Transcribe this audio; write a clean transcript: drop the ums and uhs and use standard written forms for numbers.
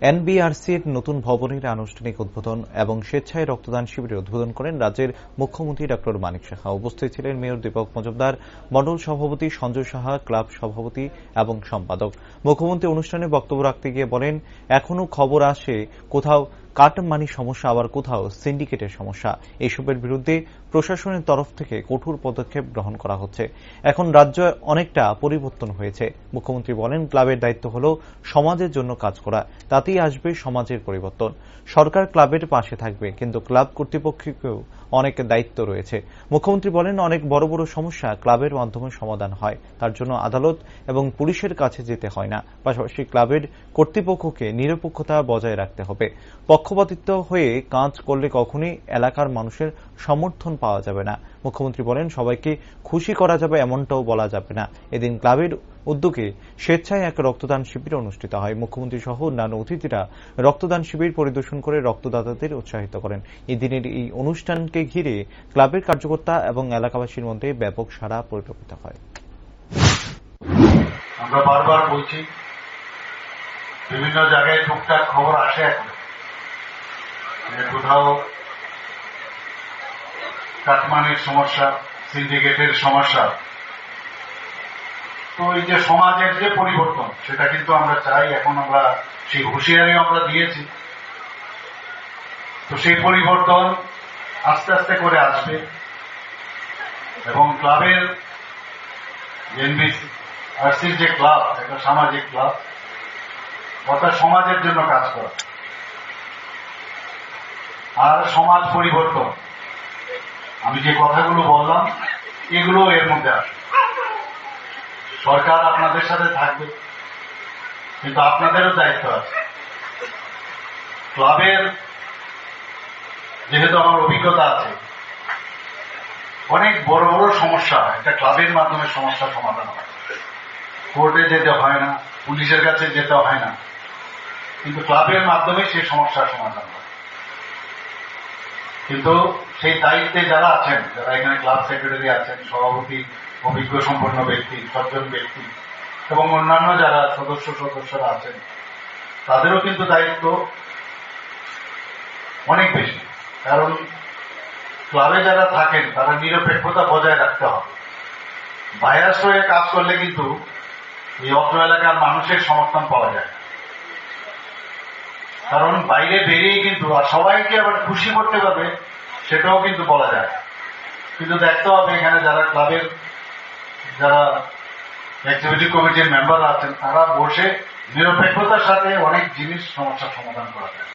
এনবিআরসির নতুন ভবনের আনুষ্ঠানিক উদ্বোধন এবং স্বেচ্ছায় রক্তদান শিবিরের উদ্বোধন করেন রাজ্যের মুখ্যমন্ত্রী ডক্টর মানিক সাহা। উপস্থিত ছিলেন মেয়র দীপক মজুমদার, মণ্ডল সভাপতি সঞ্জয় সাহা, ক্লাব সভাপতি এবং সম্পাদক। মুখ্যমন্ত্রী অনুষ্ঠানে বক্তব্য রাখতে গিয়ে বলেন, এখনো খবর আসে কোথাও কাটমানি সমস্যা, আবার কোথাও সিন্ডিকেটের সমস্যা। এসবের বিরুদ্ধে প্রশাসনের তরফ থেকে কঠোর পদক্ষেপ গ্রহণ করা হচ্ছে। এখন রাজ্য অনেকটা পরিবর্তন হয়েছে। মুখ্যমন্ত্রী বলেন, ক্লাবের দায়িত্ব হল সমাজের জন্য কাজ করা, তাতেই আসবে সমাজের পরিবর্তন। সরকার ক্লাবের পাশে থাকবে, কিন্তু ক্লাব কর্তৃপক্ষকেও অনেক দায়িত্ব রয়েছে। মুখ্যমন্ত্রী বলেন, অনেক বড় বড় সমস্যা ক্লাবের মাধ্যমে সমাধান হয়, তার জন্য আদালত এবং পুলিশের কাছে যেতে হয় না। পাশাপাশি ক্লাবের কর্তৃপক্ষকে নিরপেক্ষতা বজায় রাখতে হবে। পক্ষপাতিত্ব হয়ে কাজ করলে কখনোই এলাকার মানুষের সমর্থন পাওয়া যাবে না। মুখ্যমন্ত্রী বলেন, সবাইকে খুশি করা যাবে এমনটাও বলা যাবে না। এদিন ক্লাবের উদ্যোগে স্বেচ্ছায় এক রক্তদান শিবির অনুষ্ঠিত হয়। মুখ্যমন্ত্রী সহ অন্যান্য অতিথিরা রক্তদান শিবির পরিদর্শন করে রক্তদাতাদের উৎসাহিত করেন। এদিনের এই অনুষ্ঠানকে ঘিরে ক্লাবের কার্যকর্তা এবং এলাকাবাসীর মধ্যে ব্যাপক সাড়া পরিলক্ষিত হয়। আমরা বারবার বলছি, বিভিন্ন জায়গায় টুকটাক খবর আসে এখন, কোথাও কাটমানির সমস্যা, সিন্ডিকেটের সমস্যা। তো এই যে সমাজের যে পরিবর্তন, সেটা কিন্তু আমরা চাই। এখন আমরা সেই হুঁশিয়ারি আমরা দিয়েছি। তো সেই পরিবর্তন আস্তে আস্তে করে আসবে এবং ক্লাবের এনবিআরসির যে ক্লাব, একটা সামাজিক ক্লাব, অর্থাৎ সমাজের জন্য কাজ করা আর সমাজ পরিবর্তন। আমি যে কথাগুলো বললাম, এগুলো এর মধ্যে আসবে। সরকার আপনাদের সাথে থাকবে, কিন্তু আপনাদেরও দায়িত্ব আছে। ক্লাবের যেহেতু আমার অভিজ্ঞতা আছে, অনেক বড় বড় সমস্যা একটা ক্লাবের মাধ্যমে সমস্যার সমাধান হয়। কোর্টে যেতে হয় না, পুলিশের কাছে যেতে হয় না, কিন্তু ক্লাবের মাধ্যমে সেই সমস্যার সমাধান হয়। কিন্তু সেই দায়িত্বে যারা আছেন, যারা এখানে ক্লাব সেক্রেটারি আছেন, সভাপতি, অভিজ্ঞ সম্পন্ন ব্যক্তি, সজ্জন ব্যক্তি এবং অন্যান্য যারা সদস্যরা আছেন, তাদেরও কিন্তু দায়িত্ব অনেক বেশি। কারণ ক্লাবে যারা থাকেন তারা নিরপেক্ষতা বজায় রাখতে হবে। বায়াস হয়ে কাজ করলে কিন্তু এই অত্র এলাকার মানুষের সমর্থন পাওয়া যায়। কারণ বাইরে বেরিয়ে কিন্তু আর সবাইকে আবার খুশি করতে পারবে সেটাও কিন্তু বলা যায়। কিন্তু দেখতে হবে এখানে যারা ক্লাবের যারা এক্সিকিউটিভ কমিটির মেম্বার আছেন, তারা বসে নিরপেক্ষতার সাথে অনেক জিনিস সমস্যার সমাধান করা যায়।